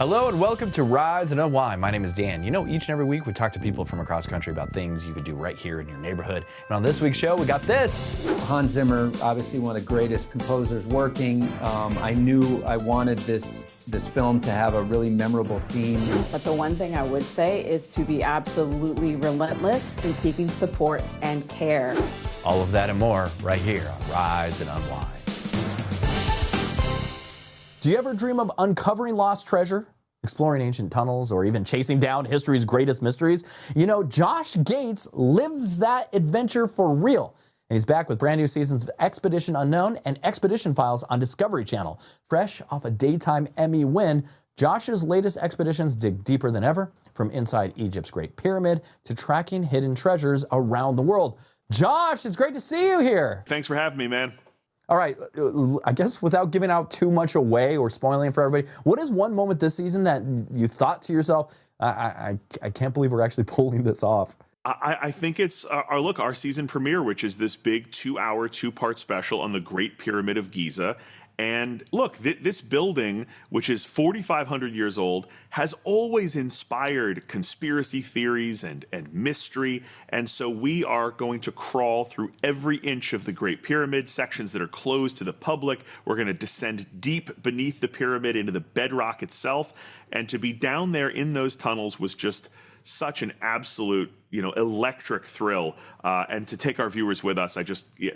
Hello and welcome to Rise Unwind. My name is Dan. You know, each and every week we talk to people from across the country about things you could do right here in your neighborhood. And on this week's show, we got this. Hans Zimmer, obviously one of the greatest composers working. I knew I wanted this film to have a really memorable theme. But the one thing I would say is to be absolutely relentless in seeking support and care. All of that and more right here on Rise and Unwind. Do you ever dream of uncovering lost treasure, exploring ancient tunnels, or even chasing down history's greatest mysteries? You know, Josh Gates lives that adventure for real. And he's back with brand new seasons of Expedition Unknown and Expedition Files on Discovery Channel. Fresh off a daytime Emmy win, Josh's latest expeditions dig deeper than ever, from inside Egypt's Great Pyramid to tracking hidden treasures around the world. Josh, it's great to see you here. Thanks for having me, man. All right, I guess without giving out too much away or spoiling it for everybody, what is one moment this season that you thought to yourself, I can't believe we're actually pulling this off? I think it's our season premiere, which is this big 2-hour, 2-part special on the Great Pyramid of Giza. And look, this building, which is 4,500 years old, has always inspired conspiracy theories and mystery. And so we are going to crawl through every inch of the Great Pyramid, sections that are closed to the public. We're going to descend deep beneath the pyramid into the bedrock itself. And to be down there in those tunnels was just such an absolute, electric thrill. And to take our viewers with us,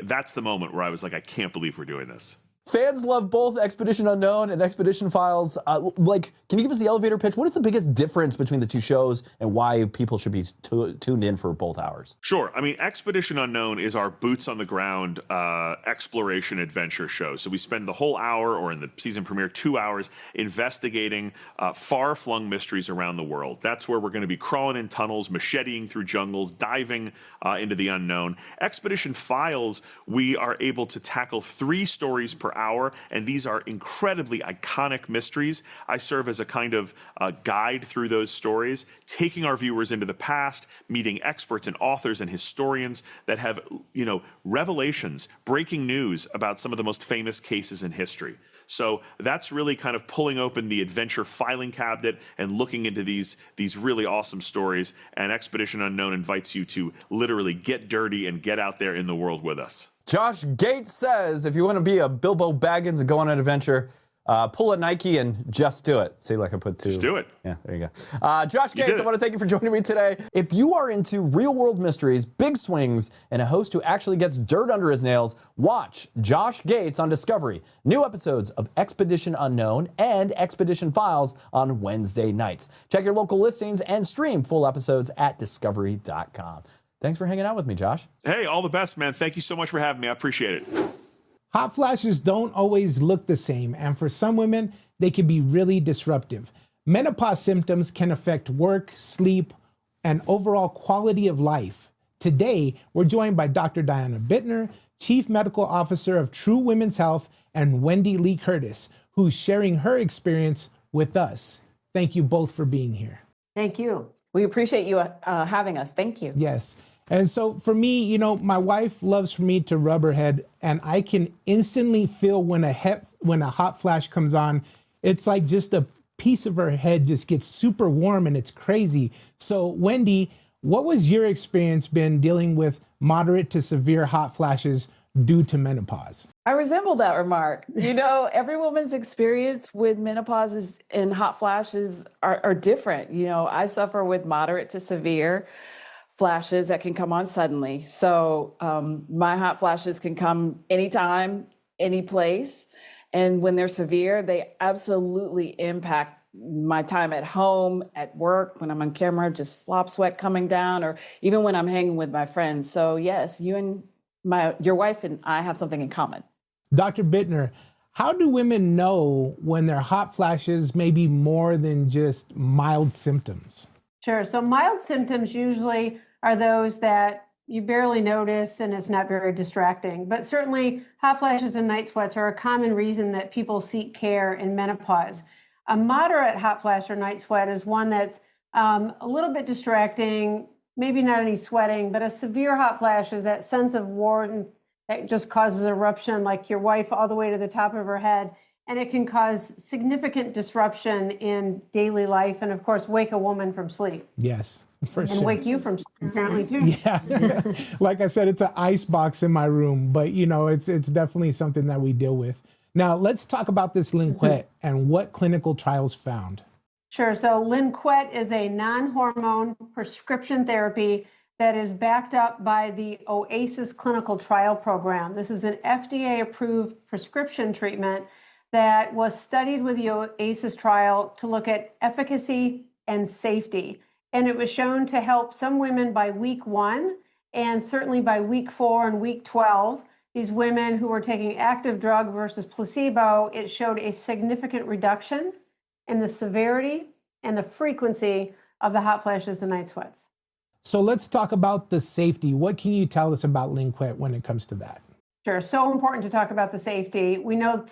that's the moment where I was like, I can't believe we're doing this. Fans love both Expedition Unknown and Expedition Files. Can you give us the elevator pitch? What is the biggest difference between the two shows and why people should be tuned in for both hours? Sure. I mean, Expedition Unknown is our boots on the ground exploration adventure show. So we spend the whole hour, or in the season premiere, 2 hours, investigating far-flung mysteries around the world. That's where we're going to be crawling in tunnels, macheteing through jungles, diving into the unknown. Expedition Files, we are able to tackle 3 stories per hour, and these are incredibly iconic mysteries. I serve as a kind of guide through those stories, taking our viewers into the past, meeting experts and authors and historians that have, revelations, breaking news about some of the most famous cases in history. So that's really kind of pulling open the adventure filing cabinet and looking into these really awesome stories. And Expedition Unknown invites you to literally get dirty and get out there in the world with us. Josh Gates says, if you want to be a Bilbo Baggins and go on an adventure, pull a Nike and just do it. See, like I put 2. Just do it. Yeah, there you go. Josh Gates, I want to thank you for joining me today. If you are into real-world mysteries, big swings, and a host who actually gets dirt under his nails, watch Josh Gates on Discovery. New episodes of Expedition Unknown and Expedition Files on Wednesday nights. Check your local listings and stream full episodes at discovery.com. Thanks for hanging out with me, Josh. Hey, all the best, man. Thank you so much for having me. I appreciate it. Hot flashes don't always look the same, and for some women, they can be really disruptive. Menopause symptoms can affect work, sleep, and overall quality of life. Today, we're joined by Dr. Diana Bitner, Chief Medical Officer of True Women's Health, and Wendy Lee Curtis, who's sharing her experience with us. Thank you both for being here. Thank you. We appreciate you having us. Thank you. Yes. And so for me, my wife loves for me to rub her head, and I can instantly feel when a hot flash comes on. It's like just a piece of her head just gets super warm, and it's crazy. So Wendy, what was your experience been dealing with moderate to severe hot flashes due to menopause? I resemble that remark. Every woman's experience with menopause and hot flashes are different. I suffer with moderate to severe flashes that can come on suddenly. So my hot flashes can come anytime, any place. And when they're severe, they absolutely impact my time at home, at work, when I'm on camera, just flop sweat coming down, or even when I'm hanging with my friends. So yes, you and your wife and I have something in common. Dr. Bitner, how do women know when their hot flashes may be more than just mild symptoms? Sure. So mild symptoms usually are those that you barely notice and it's not very distracting. But certainly hot flashes and night sweats are a common reason that people seek care in menopause. A moderate hot flash or night sweat is one that's a little bit distracting, maybe not any sweating, but a severe hot flash is that sense of warmth that just causes eruption, like your wife all the way to the top of her head. and it can cause significant disruption in daily life and, of course, wake a woman from sleep. Yes, for And sure. wake you from sleep, apparently, too. Yeah. Like I said, it's an ice box in my room, but it's definitely something that we deal with. Now, let's talk about this Linquet and what clinical trials found. Sure. So Linquet is a non-hormone prescription therapy that is backed up by the OASIS clinical trial program. This is an FDA-approved prescription treatment that was studied with the OASIS trial to look at efficacy and safety. And it was shown to help some women by week 1 and certainly by week 4 and week 12. These women who were taking active drug versus placebo, it showed a significant reduction in the severity and the frequency of the hot flashes and night sweats. So let's talk about the safety. What can you tell us about Linquet when it comes to that? Sure. So important to talk about the safety. We know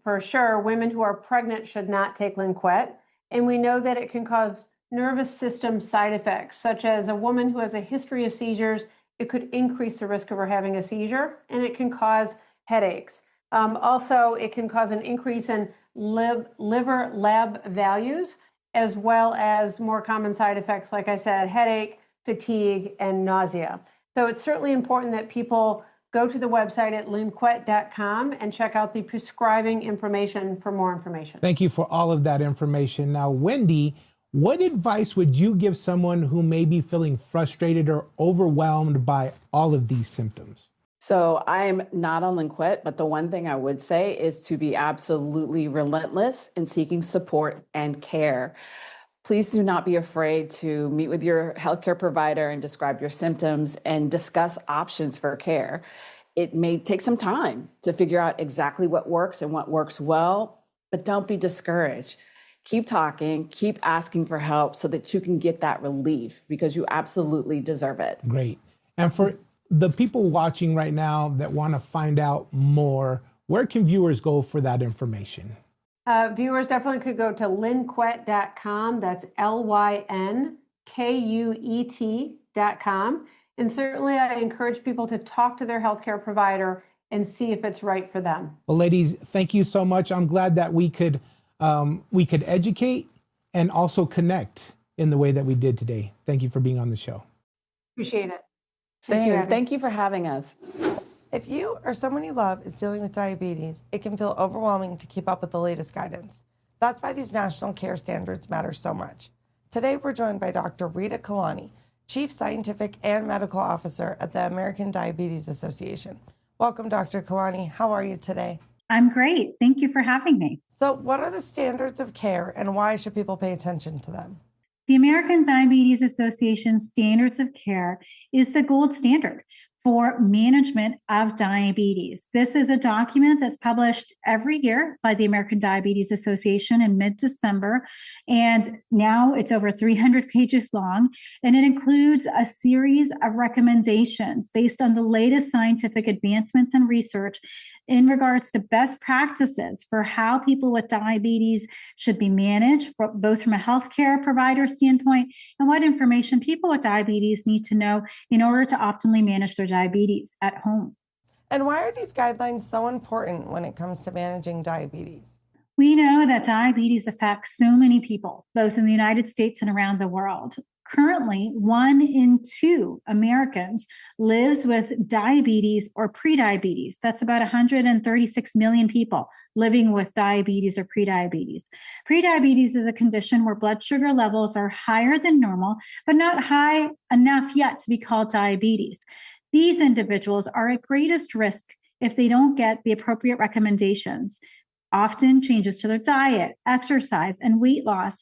for sure women who are pregnant should not take Linquet. And we know that it can cause nervous system side effects, such as a woman who has a history of seizures. It could increase the risk of her having a seizure, and it can cause headaches. Also, it can cause an increase in liver lab values, as well as more common side effects, like I said, headache, fatigue, and nausea. So it's certainly important that people go to the website at linquet.com and check out the prescribing information for more information. Thank you for all of that information. Now, Wendy, what advice would you give someone who may be feeling frustrated or overwhelmed by all of these symptoms? So I'm not on Linquet, but the one thing I would say is to be absolutely relentless in seeking support and care. Please do not be afraid to meet with your healthcare provider and describe your symptoms and discuss options for care. It may take some time to figure out exactly what works and what works well, but don't be discouraged. Keep talking, keep asking for help so that you can get that relief, because you absolutely deserve it. Great. And for the people watching right now that want to find out more, where can viewers go for that information? Viewers definitely could go to linquet.com. That's LYNKUET.com. And certainly I encourage people to talk to their healthcare provider and see if it's right for them. Well, ladies, thank you so much. I'm glad that we could educate and also connect in the way that we did today. Thank you for being on the show. Appreciate it. Same. Thank you for having us. If you or someone you love is dealing with diabetes, it can feel overwhelming to keep up with the latest guidance. That's why these national care standards matter so much. Today, we're joined by Dr. Rita Kalani, Chief Scientific and Medical Officer at the American Diabetes Association. Welcome, Dr. Kalani. How are you today? I'm great. Thank you for having me. So, what are the standards of care and why should people pay attention to them? The American Diabetes Association Standards of Care is the gold standard for management of diabetes. This is a document that's published every year by the American Diabetes Association in mid-December, and now it's over 300 pages long, and it includes a series of recommendations based on the latest scientific advancements and research in regards to best practices for how people with diabetes should be managed, both from a healthcare provider standpoint and what information people with diabetes need to know in order to optimally manage their diabetes at home. And why are these guidelines so important when it comes to managing diabetes? We know that diabetes affects so many people, both in the United States and around the world. Currently, 1 in 2 Americans lives with diabetes or prediabetes. That's about 136 million people living with diabetes or prediabetes. Prediabetes is a condition where blood sugar levels are higher than normal, but not high enough yet to be called diabetes. These individuals are at greatest risk if they don't get the appropriate recommendations, often changes to their diet, exercise, and weight loss,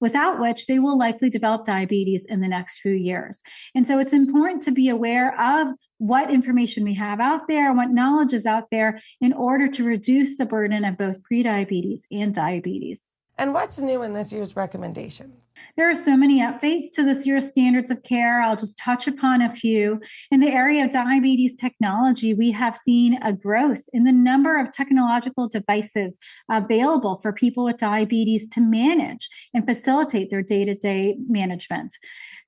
without which they will likely develop diabetes in the next few years. And so it's important to be aware of what information we have out there and what knowledge is out there in order to reduce the burden of both prediabetes and diabetes. And what's new in this year's recommendations? There are so many updates to this year's standards of care. I'll just touch upon a few. In the area of diabetes technology, we have seen a growth in the number of technological devices available for people with diabetes to manage and facilitate their day-to-day management.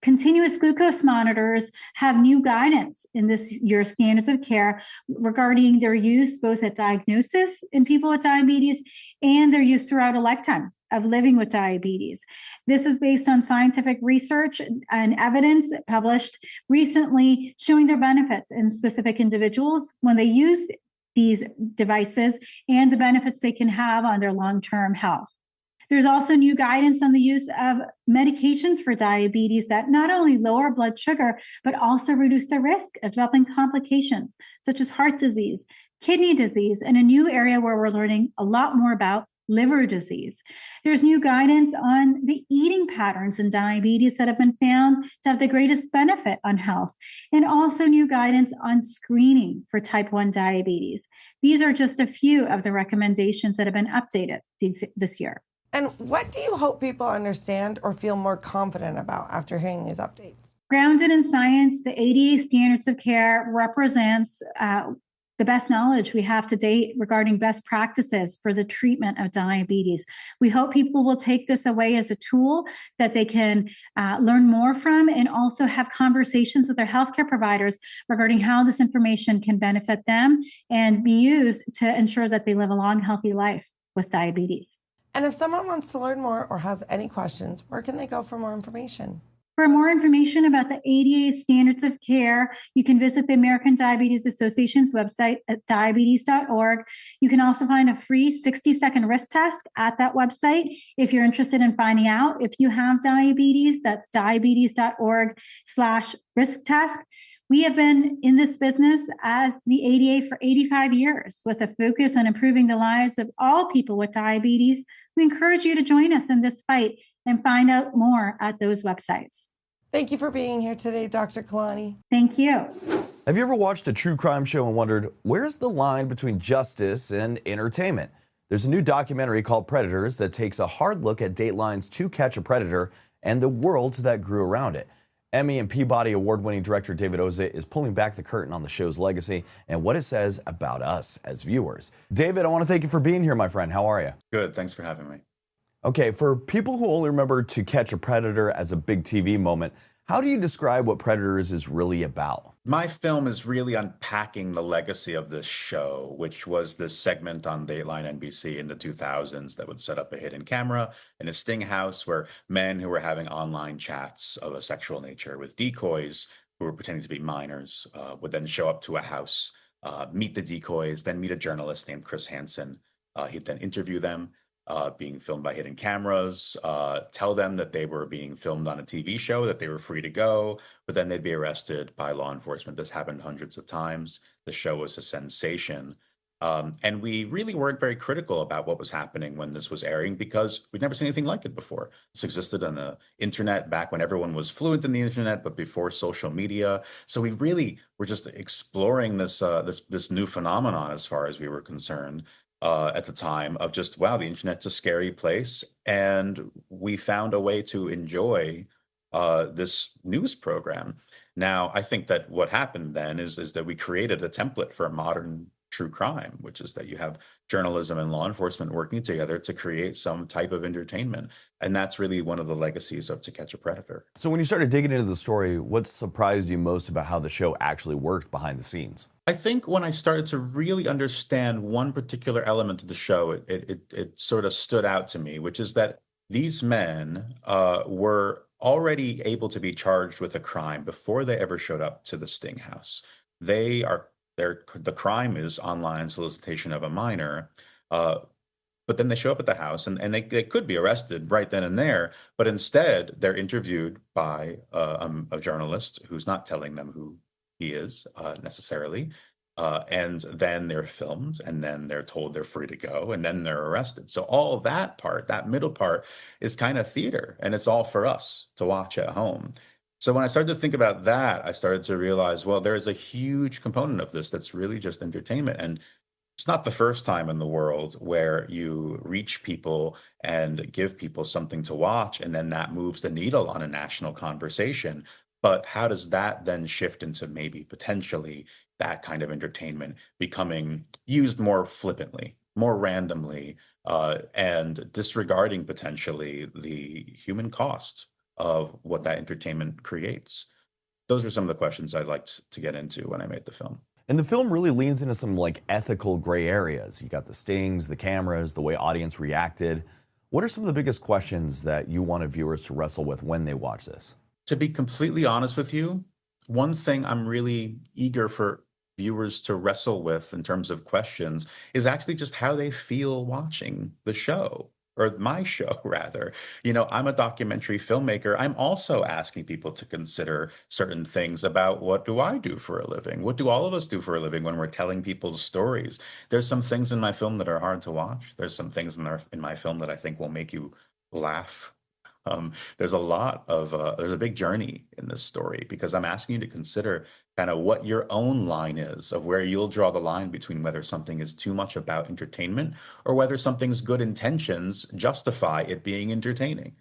Continuous glucose monitors have new guidance in this year's standards of care regarding their use both at diagnosis in people with diabetes and their use throughout a lifetime of living with diabetes. This is based on scientific research and evidence published recently showing their benefits in specific individuals when they use these devices and the benefits they can have on their long-term health. There's also new guidance on the use of medications for diabetes that not only lower blood sugar, but also reduce the risk of developing complications such as heart disease, kidney disease, and a new area where we're learning a lot more about liver disease. There's new guidance on the eating patterns in diabetes that have been found to have the greatest benefit on health, and also new guidance on screening for type 1 diabetes. These are just a few of the recommendations that have been updated this year. And what do you hope people understand or feel more confident about after hearing these updates? Grounded in science, the ADA standards of care represents the best knowledge we have to date regarding best practices for the treatment of diabetes. We hope people will take this away as a tool that they can learn more from and also have conversations with their healthcare providers regarding how this information can benefit them and be used to ensure that they live a long, healthy life with diabetes. And if someone wants to learn more or has any questions, where can they go for more information? For more information about the ADA standards of care, you can visit the American Diabetes Association's website at diabetes.org. You can also find a free 60-second risk test at that website. If you're interested in finding out if you have diabetes, that's diabetes.org/risk test. We have been in this business as the ADA for 85 years with a focus on improving the lives of all people with diabetes. We encourage you to join us in this fight and find out more at those websites. Thank you for being here today, Dr. Kalani. Thank you. Have you ever watched a true crime show and wondered, where's the line between justice and entertainment? There's a new documentary called Predators that takes a hard look at Dateline's To Catch a Predator and the world that grew around it. Emmy and Peabody award-winning director David Ozit is pulling back the curtain on the show's legacy and what it says about us as viewers. David, I want to thank you for being here, my friend. How are you? Good. Thanks for having me. Okay, for people who only remember To Catch a Predator as a big TV moment, how do you describe what Predators is really about? My film is really unpacking the legacy of this show, which was this segment on Dateline NBC in the 2000s that would set up a hidden camera in a sting house where men who were having online chats of a sexual nature with decoys who were pretending to be minors would then show up to a house, meet the decoys, then meet a journalist named Chris Hansen. He'd then interview them, being filmed by hidden cameras, tell them that they were being filmed on a TV show, that they were free to go, but then they'd be arrested by law enforcement. This happened hundreds of times. The show was a sensation. And we really weren't very critical about what was happening when this was airing because we'd never seen anything like it before. This existed on the internet back when everyone was fluent in the internet, but before social media. So we really were just exploring this new phenomenon as far as we were concerned. At the time of just, wow, the internet's a scary place. And we found a way to enjoy this news program. Now, I think that what happened then is that we created a template for a modern true crime, which is that you have journalism and law enforcement working together to create some type of entertainment. And that's really one of the legacies of To Catch a Predator. So when you started digging into the story, what surprised you most about how the show actually worked behind the scenes? I think when I started to really understand one particular element of the show, it sort of stood out to me, which is that these men were already able to be charged with a crime before they ever showed up to the sting house. The crime is online solicitation of a minor, but then they show up at the house and they could be arrested right then and there, but instead they're interviewed by a journalist who's not telling them who he is necessarily, and then they're filmed, and then they're told they're free to go, and then they're arrested. So all that part, that middle part, is kind of theater, and it's all for us to watch at home. So when I started to think about that, I started to realize, well, there's a huge component of this that's really just entertainment. And It's not the first time in the world where you reach people and give people something to watch, and then that moves the needle on a national conversation. But how does that then shift into maybe potentially that kind of entertainment becoming used more flippantly, more randomly, and disregarding potentially the human cost of what that entertainment creates? Those are some of the questions I'd like to get into when I made the film. And the film really leans into some like ethical gray areas. You got the stings, the cameras, the way audience reacted. What are some of the biggest questions that you wanted viewers to wrestle with when they watch this? To be completely honest with you, one thing I'm really eager for viewers to wrestle with in terms of questions is actually just how they feel watching the show, or my show rather. I'm a documentary filmmaker. I'm also asking people to consider certain things about, what do I do for a living? What do all of us do for a living when we're telling people's stories? There's some things in my film that are hard to watch. There's some things in my film that I think will make you laugh. There's a big journey in this story, because I'm asking you to consider kind of what your own line is, of where you'll draw the line between whether something is too much about entertainment or whether something's good intentions justify it being entertaining.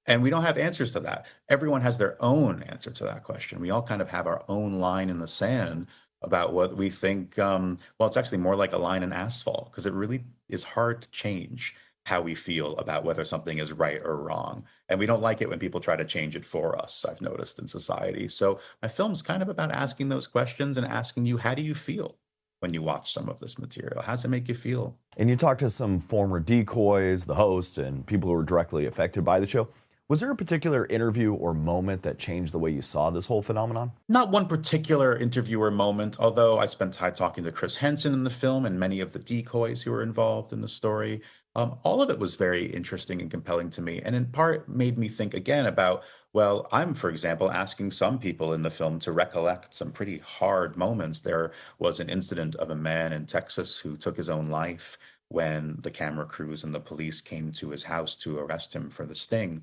And we don't have answers to that. Everyone has their own answer to that question. We all kind of have our own line in the sand about what we think. Well, it's actually more like a line in asphalt, because it really is hard to change how we feel about whether something is right or wrong. And we don't like it when people try to change it for us, I've noticed in society. So my film's kind of about asking those questions and asking you, how do you feel when you watch some of this material? How does it make you feel? And you talked to some former decoys, the host, and people who were directly affected by the show. Was there a particular interview or moment that changed the way you saw this whole phenomenon? Not one particular interview or moment, although I spent time talking to Chris Henson in the film and many of the decoys who were involved in the story. All of it was very interesting and compelling to me, and in part made me think again about, well, I'm, for example, asking some people in the film to recollect some pretty hard moments. There was an incident of a man in Texas who took his own life when the camera crews and the police came to his house to arrest him for the sting.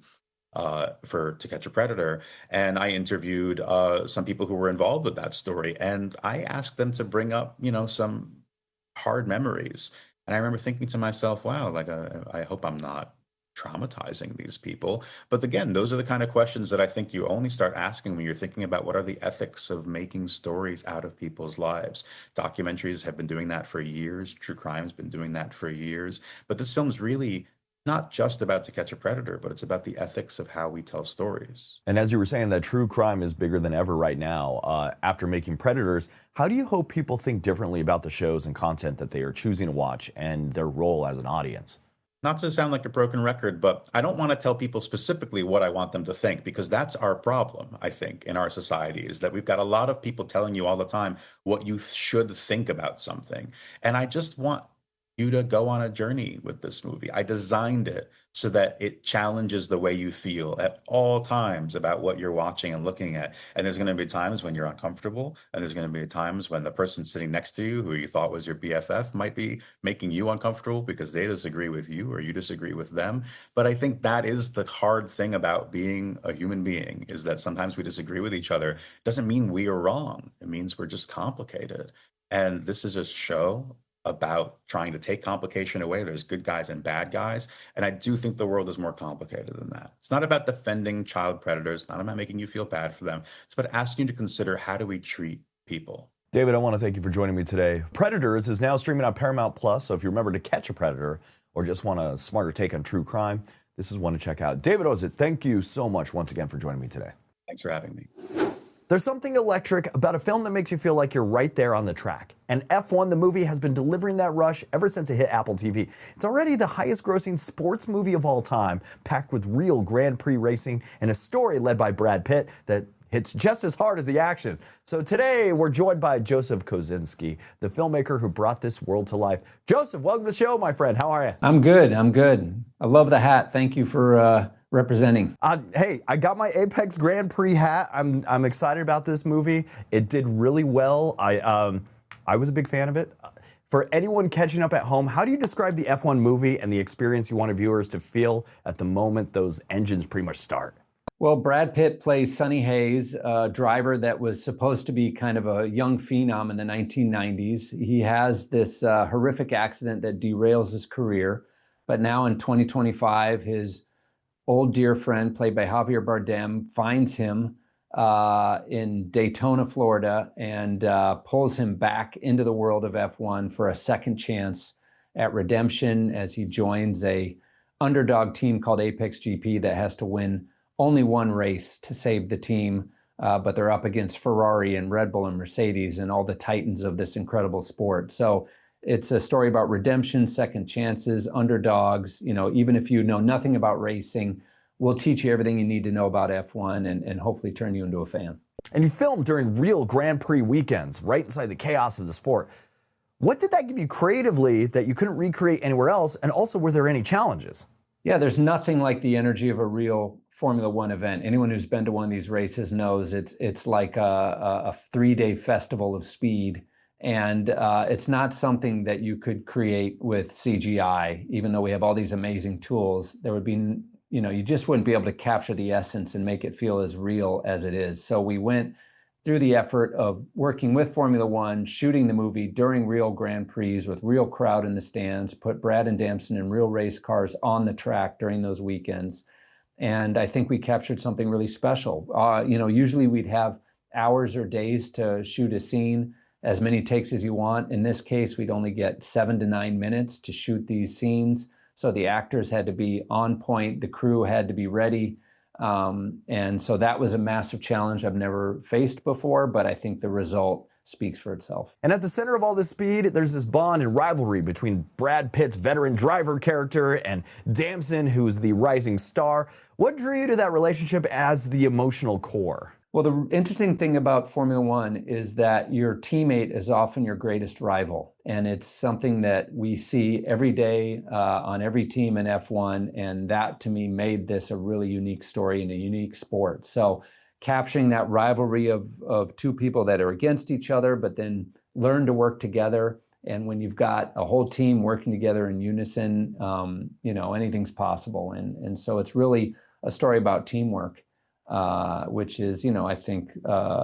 For To Catch a Predator, and I interviewed some people who were involved with that story, and I asked them to bring up, some hard memories. And I remember thinking to myself, wow, like I hope I'm not traumatizing these people. But again, those are the kind of questions that I think you only start asking when you're thinking about what are the ethics of making stories out of people's lives. Documentaries have been doing that for years. True crime's been doing that for years. But this film's really not just about To Catch a Predator, but it's about the ethics of how we tell stories. And as you were saying, that true crime is bigger than ever right now. After making Predators, how do you hope people think differently about the shows and content that they are choosing to watch and their role as an audience? Not to sound like a broken record, but I don't want to tell people specifically what I want them to think, because that's our problem, I think, in our society, is that we've got a lot of people telling you all the time what you should think about something. And I just want you to go on a journey with this movie. I designed it so that it challenges the way you feel at all times about what you're watching and looking at. And there's going to be times when you're uncomfortable, and there's going to be times when the person sitting next to you, who you thought was your BFF, might be making you uncomfortable because they disagree with you or you disagree with them. But I think that is the hard thing about being a human being, is that sometimes we disagree with each other. Doesn't mean we are wrong. It means we're just complicated. And this is a show about trying to take complication away. There's good guys and bad guys. And I do think the world is more complicated than that. It's not about defending child predators, not about making you feel bad for them. It's about asking you to consider, how do we treat people? David, I want to thank you for joining me today. Predators is now streaming on Paramount Plus, so if you remember To Catch a Predator or just want a smarter take on true crime, this is one to check out. David Ozit, thank you so much once again for joining me today. Thanks for having me. There's something electric about a film that makes you feel like you're right there on the track. And F1, the movie, has been delivering that rush ever since it hit Apple TV. It's already the highest grossing sports movie of all time, packed with real Grand Prix racing and a story led by Brad Pitt that hits just as hard as the action. So today we're joined by Joseph Kosinski, the filmmaker who brought this world to life. Joseph, welcome to the show, my friend. How are you? I'm good. I love the hat. Thank you for representing. Hey, I got my Apex Grand Prix hat. I'm excited about this movie. It did really well. I was a big fan of it. For anyone catching up at home, how do you describe the F1 movie and the experience you wanted viewers to feel at the moment those engines pretty much start? Well, Brad Pitt plays Sonny Hayes, a driver that was supposed to be kind of a young phenom in the 1990s. He has this horrific accident that derails his career. But now in 2025, his old dear friend, played by Javier Bardem, finds him in Daytona, Florida, and pulls him back into the world of F1 for a second chance at redemption as he joins a underdog team called Apex GP that has to win only one race to save the team, but they're up against Ferrari and Red Bull and Mercedes and all the titans of this incredible sport. So it's a story about redemption, second chances, underdogs. You know, even if you know nothing about racing, we'll teach you everything you need to know about F1 and hopefully turn you into a fan. And you filmed during real Grand Prix weekends, right inside the chaos of the sport. What did that give you creatively that you couldn't recreate anywhere else? And also, were there any challenges? Yeah, there's nothing like the energy of a real Formula One event. Anyone who's been to one of these races knows it's like a 3-day festival of speed. And it's not something that you could create with CGI, even though we have all these amazing tools. There would be, you know, you just wouldn't be able to capture the essence and make it feel as real as it is. So we went through the effort of working with Formula One, shooting the movie during real Grand Prix with real crowd in the stands, put Brad and Damson in real race cars on the track during those weekends. And I think we captured something really special. You know, usually we'd have hours or days to shoot a scene, as many takes as you want. In this case, we'd only get 7 to 9 minutes to shoot these scenes. So the actors had to be on point, the crew had to be ready. And so that was a massive challenge I've never faced before, but I think the result speaks for itself. And at the center of all this speed, there's this bond and rivalry between Brad Pitt's veteran driver character and Damson, who's the rising star. What drew you to that relationship as the emotional core? Well, the interesting thing about Formula One is that your teammate is often your greatest rival. And it's something that we see every day on every team in F1. And that, to me, made this a really unique story and a unique sport. So capturing that rivalry of two people that are against each other, but then learn to work together. And when you've got a whole team working together in unison, you know, anything's possible. And so it's really a story about teamwork. Which is, you know, I think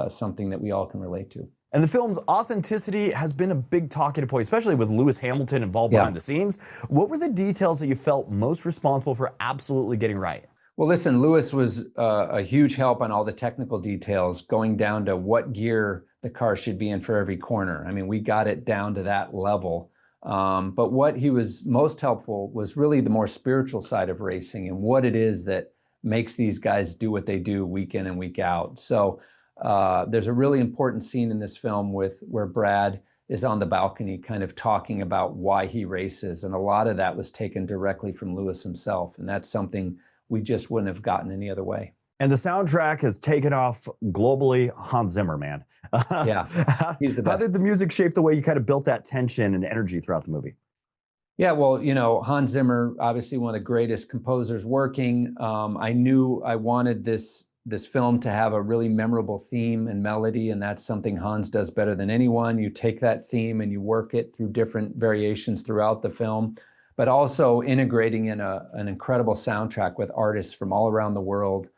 something that we all can relate to. And the film's authenticity has been a big talking point, especially with Lewis Hamilton involved behind the scenes. What were the details that you felt most responsible for absolutely getting right? Well, listen, Lewis was a huge help on all the technical details, going down to what gear the car should be in for every corner. I mean, we got it down to that level. But what he was most helpful was really the more spiritual side of racing and what it is that makes these guys do what they do week in and week out. So there's a really important scene in this film where Brad is on the balcony kind of talking about why he races. And a lot of that was taken directly from Lewis himself. And that's something we just wouldn't have gotten any other way. And the soundtrack has taken off globally. Hans Zimmer, man. Yeah, he's the best. How did the music shape the way you kind of built that tension and energy throughout the movie? Yeah, well, you know, Hans Zimmer, obviously one of the greatest composers working. I knew I wanted this film to have a really memorable theme and melody, and that's something Hans does better than anyone. You take that theme and you work it through different variations throughout the film, but also integrating in an incredible soundtrack with artists from all around the world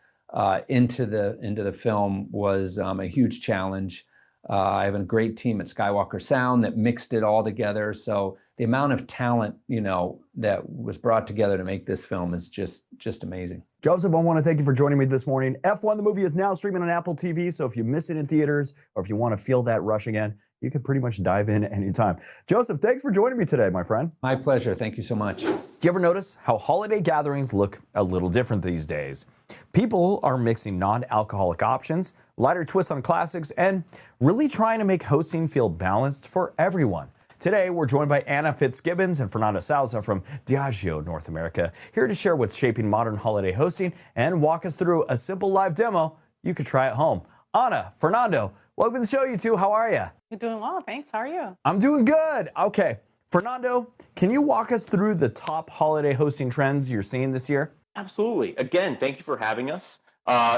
into the film was a huge challenge. I have a great team at Skywalker Sound that mixed it all together. So the amount of talent, you know, that was brought together to make this film is just amazing. Joseph, I want to thank you for joining me this morning. F1, the movie, is now streaming on Apple TV. So if you miss it in theaters or if you want to feel that rush again, you can pretty much dive in anytime. Joseph, thanks for joining me today, my friend. My pleasure. Thank you so much. Do you ever notice how holiday gatherings look a little different these days? People are mixing non-alcoholic options, lighter twists on classics, and really trying to make hosting feel balanced for everyone. Today, we're joined by Anna Fitzgibbons and Fernando Souza from Diageo North America, here to share what's shaping modern holiday hosting and walk us through a simple live demo you could try at home. Anna, Fernando, welcome to the show, you two. How are you? You're doing well, thanks. How are you? I'm doing good. Okay. Fernando, can you walk us through the top holiday hosting trends you're seeing this year? Absolutely. Again, thank you for having us.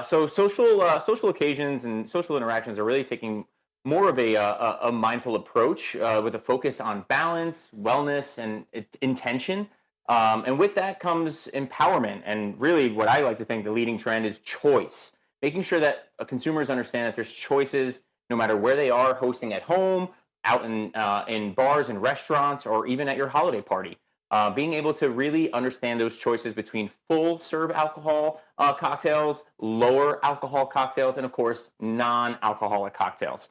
So social occasions and social interactions are really taking more of a mindful approach with a focus on balance, wellness, and intention. And with that comes empowerment. And really what I like to think the leading trend is choice, making sure that consumers understand that there's choices no matter where they are, hosting at home, out in bars and restaurants, or even at your holiday party. Being able to really understand those choices between full serve alcohol cocktails, lower alcohol cocktails, and of course, non-alcoholic cocktails.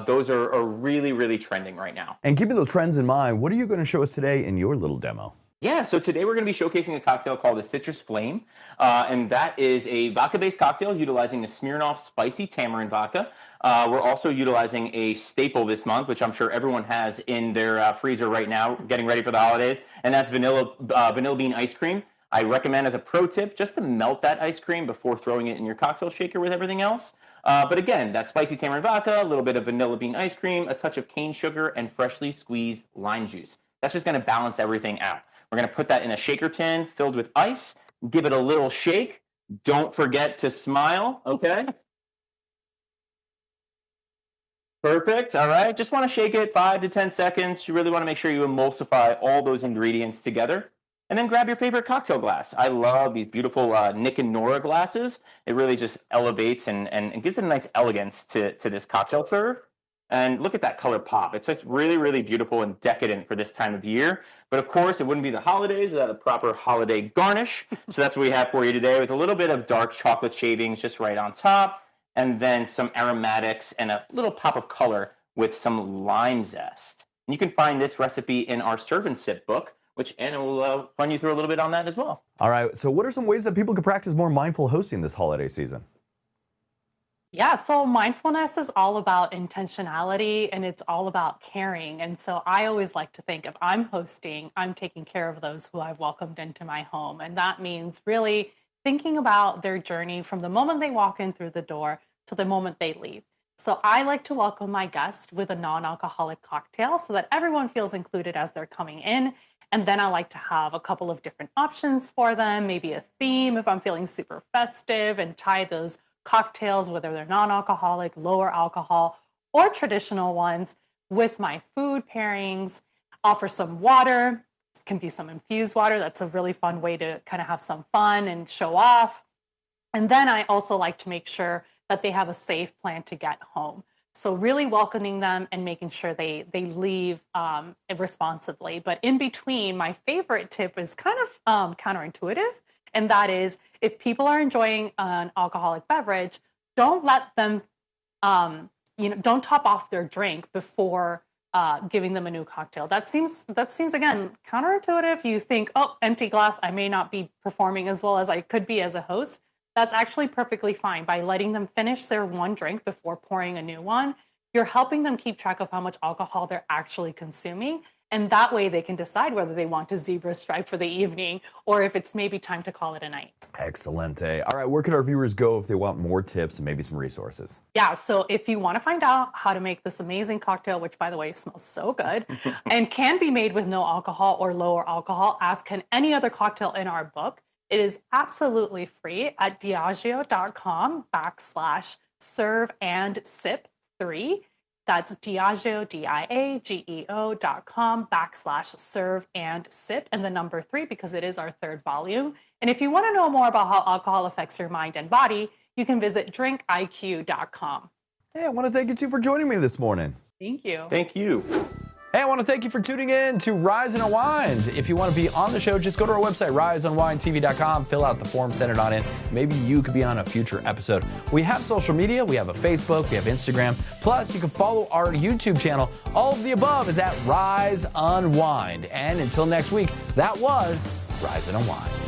Those are really, really trending right now. And keeping those trends in mind, what are you going to show us today in your little demo? Yeah, so today we're going to be showcasing a cocktail called the Citrus Flame, and that is a vodka-based cocktail utilizing the Smirnoff Spicy Tamarind Vodka. We're also utilizing a staple this month, which I'm sure everyone has in their freezer right now, getting ready for the holidays, and that's vanilla bean ice cream. I recommend as a pro tip just to melt that ice cream before throwing it in your cocktail shaker with everything else. But again, that spicy tamarind vodka, a little bit of vanilla bean ice cream, a touch of cane sugar, and freshly squeezed lime juice. That's just going to balance everything out. We're going to put that in a shaker tin filled with ice, give it a little shake. Don't forget to smile, okay? Perfect, all right. Just want to shake it 5 to 10 seconds. You really want to make sure you emulsify all those ingredients together. And then grab your favorite cocktail glass. I love these beautiful Nick and Nora glasses. It really just elevates and gives it a nice elegance to this cocktail serve. And look at that color pop. It's like really, really beautiful and decadent for this time of year. But of course, it wouldn't be the holidays without a proper holiday garnish. So that's what we have for you today, with a little bit of dark chocolate shavings just right on top, and then some aromatics and a little pop of color with some lime zest. And you can find this recipe in our Serve and Sip book, which Anna will run you through a little bit on that as well. All right, so what are some ways that people can practice more mindful hosting this holiday season? Yeah, so mindfulness is all about intentionality, and it's all about caring. And so I always like to think if I'm hosting, I'm taking care of those who I've welcomed into my home. And that means really thinking about their journey from the moment they walk in through the door to the moment they leave. So I like to welcome my guests with a non-alcoholic cocktail so that everyone feels included as they're coming in. And then I like to have a couple of different options for them, maybe a theme if I'm feeling super festive, and tie those cocktails, whether they're non-alcoholic, lower alcohol, or traditional ones, with my food pairings. Offer some water. It can be some infused water. That's a really fun way to kind of have some fun and show off. And then I also like to make sure that they have a safe plan to get home. So really welcoming them and making sure they leave responsibly. But in between, my favorite tip is kind of counterintuitive. And that is, if people are enjoying an alcoholic beverage, don't let them, don't top off their drink before giving them a new cocktail. That seems again counterintuitive. You think, oh, empty glass, I may not be performing as well as I could be as a host. That's actually perfectly fine. By letting them finish their one drink before pouring a new one, you're helping them keep track of how much alcohol they're actually consuming. And that way they can decide whether they want to zebra stripe for the evening or if it's maybe time to call it a night. Excellent. All right, where can our viewers go if they want more tips and maybe some resources? Yeah, so if you want to find out how to make this amazing cocktail, which by the way smells so good, and can be made with no alcohol or lower alcohol, as can any other cocktail in our book, it is absolutely free at Diageo.com/serve-and-sip3. That's Diageo, Diageo.com/serve-and-sip, and the number 3 because it is our 3rd volume. And if you want to know more about how alcohol affects your mind and body, you can visit drinkiq.com. Hey, I want to thank you two for joining me this morning. Thank you. Thank you. Hey, I want to thank you for tuning in to Rise Unwind. If you want to be on the show, just go to our website, riseunwindtv.com, fill out the form, send it on in. Maybe you could be on a future episode. We have social media. We have a Facebook. We have Instagram. Plus, you can follow our YouTube channel. All of the above is at Rise Unwind. And until next week, that was Rise Unwind.